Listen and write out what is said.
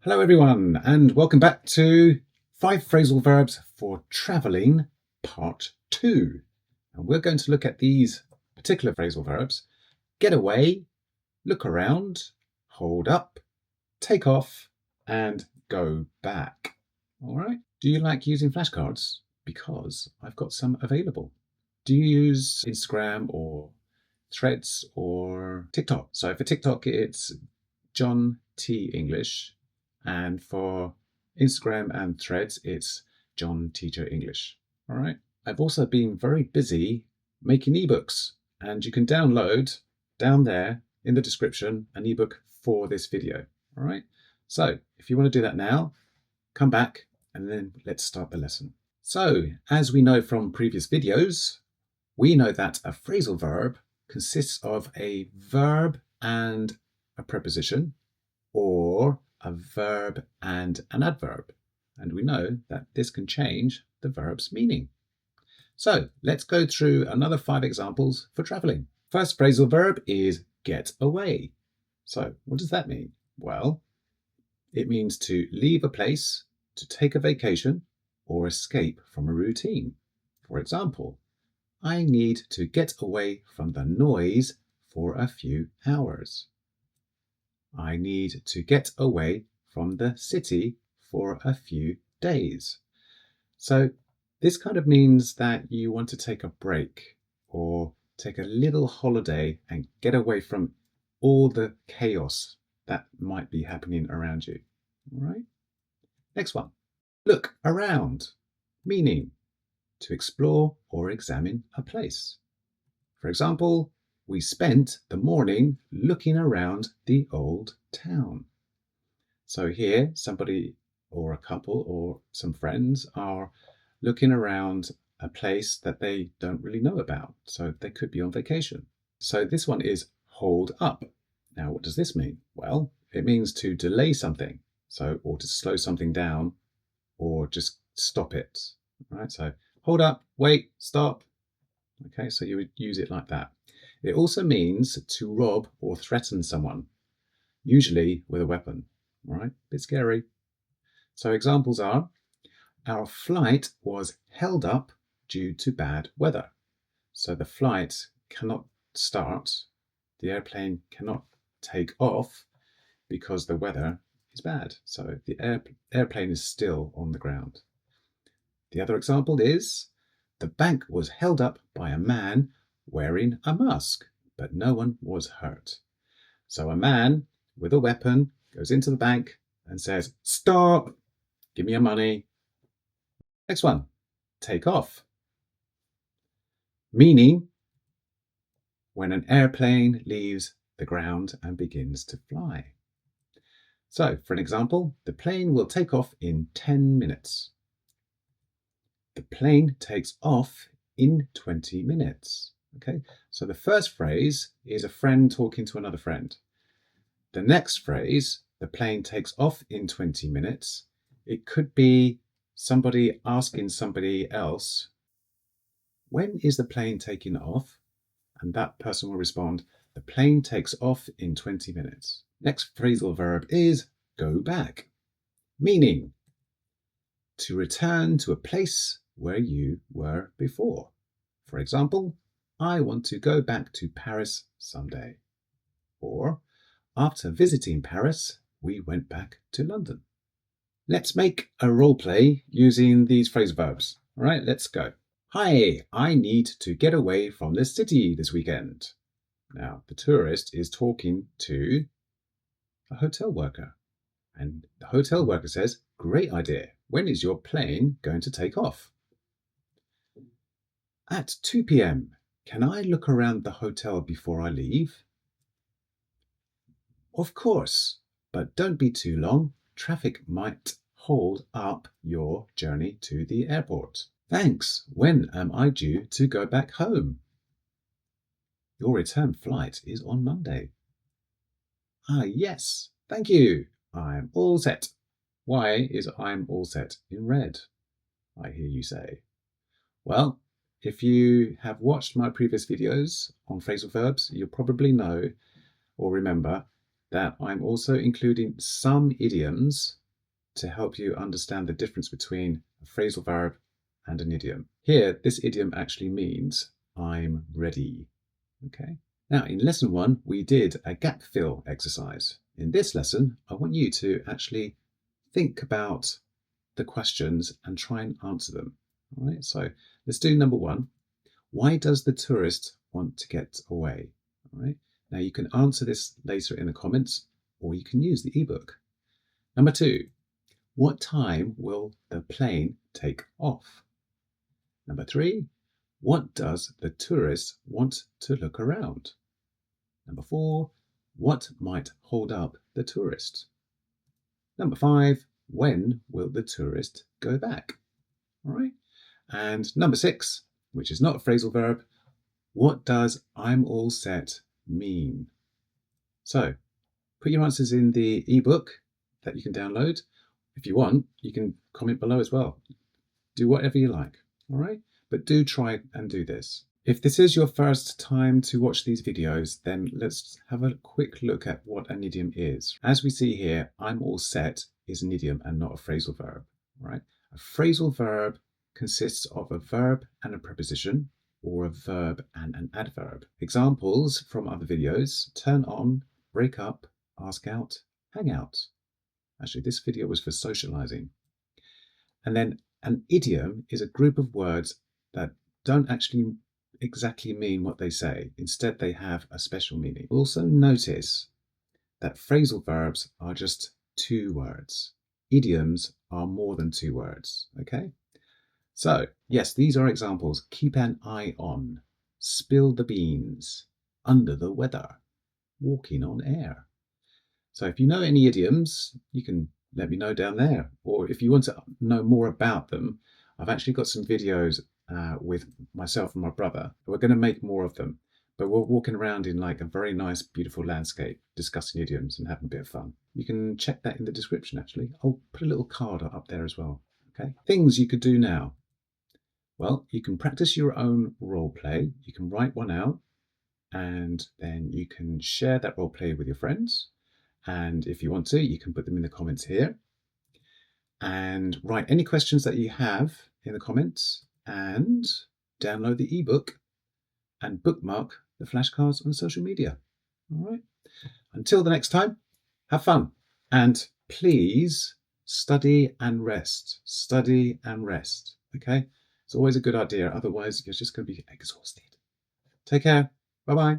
Hello everyone, and welcome back to 5 phrasal verbs for travelling part 2. And we're going to look at these particular phrasal verbs: get away, look around, hold up, take off, and go back. All right. Do you like using flashcards? Because I've got some available. Do you use Instagram or Threads or TikTok? So for TikTok, it's John T English. And for Instagram and Threads, it's John Teacher English. All right. I've also been very busy making ebooks, and you can download down there in the description an ebook for this video. All right. So if you want to do that now, come back and then let's start the lesson. So as we know from previous videos, we know that a phrasal verb consists of a verb and a preposition, or a verb and an adverb. And we know that this can change the verb's meaning. So let's go through another 5 examples for travelling. First phrasal verb is get away. So what does that mean? Well, it means to leave a place, to take a vacation, or escape from a routine. For example, I need to get away from the noise for a few hours. I need to get away from the city for a few days. So this kind of means that you want to take a break or take a little holiday and get away from all the chaos that might be happening around you. All right. Next one. Look around, meaning to explore or examine a place. For example, we spent the morning looking around the old town. So here, somebody or a couple or some friends are looking around a place that they don't really know about. So they could be on vacation. So this one is hold up. Now, what does this mean? Well, it means to delay something. So, or to slow something down or just stop it. All right. So hold up, wait, stop. Okay. So you would use it like that. It also means to rob or threaten someone, usually with a weapon. All right, a bit scary. So examples are, our flight was held up due to bad weather. So the flight cannot start, the airplane cannot take off because the weather is bad. So the airplane is still on the ground. The other example is, the bank was held up by a man wearing a mask, but no one was hurt. So a man with a weapon goes into the bank and says, stop, give me your money. Next one, take off. Meaning when an airplane leaves the ground and begins to fly. So for an example, the plane will take off in 10 minutes. The plane takes off in 20 minutes. Okay, so the first phrase is a friend talking to another friend. The next phrase, the plane takes off in 20 minutes. It could be somebody asking somebody else, when is the plane taking off? And that person will respond, the plane takes off in 20 minutes. Next phrasal verb is go back, meaning to return to a place where you were before. For example, I want to go back to Paris someday. Or, after visiting Paris, we went back to London. Let's make a role play using these phrasal verbs. All right, let's go. Hi, I need to get away from the city this weekend. Now, the tourist is talking to a hotel worker. And the hotel worker says, great idea. When is your plane going to take off? At 2 p.m. Can I look around the hotel before I leave? Of course, but don't be too long. Traffic might hold up your journey to the airport. Thanks. When am I due to go back home? Your return flight is on Monday. Ah, yes. Thank you. I'm all set. Why is I'm all set in red? I hear you say. Well, if you have watched my previous videos on phrasal verbs, you'll probably know or remember that I'm also including some idioms to help you understand the difference between a phrasal verb and an idiom. Here, this idiom actually means I'm ready. Okay. Now, in lesson 1, we did a gap fill exercise. In this lesson, I want you to actually think about the questions and try and answer them. All right, so let's do number 1. Why does the tourist want to get away? All right. Now, you can answer this later in the comments, or you can use the ebook. Number 2, what time will the plane take off? Number 3, what does the tourist want to look around? Number 4, what might hold up the tourist? Number 5, when will the tourist go back? All right. And number 6, which is not a phrasal verb, what does I'm all set mean? So put your answers in the ebook that you can download. If you want, you can comment below as well. Do whatever you like. All right. But do try and do this. If this is your first time to watch these videos, then let's have a quick look at what an idiom is. As we see here, I'm all set is an idiom and not a phrasal verb, right? A phrasal verb consists of a verb and a preposition, or a verb and an adverb. Examples from other videos: turn on, break up, ask out, hang out. Actually, this video was for socializing. And then an idiom is a group of words that don't actually exactly mean what they say. Instead, they have a special meaning. Also notice that phrasal verbs are just 2 words. Idioms are more than 2 words, okay? So, yes, these are examples. Keep an eye on, spill the beans, under the weather, walking on air. So if you know any idioms, you can let me know down there. Or if you want to know more about them, I've actually got some videos with myself and my brother. We're going to make more of them, but we're walking around in like a very nice, beautiful landscape, discussing idioms and having a bit of fun. You can check that in the description, actually. I'll put a little card up there as well. Okay. Things you could do now. Well, you can practice your own role play. You can write one out, and then you can share that role play with your friends. And if you want to, you can put them in the comments here. And write any questions that you have in the comments, and download the ebook and bookmark the flashcards on social media. All right. Until the next time, have fun. And please study and rest. Study and rest. Okay. It's always a good idea. Otherwise, you're just going to be exhausted. Take care. Bye-bye.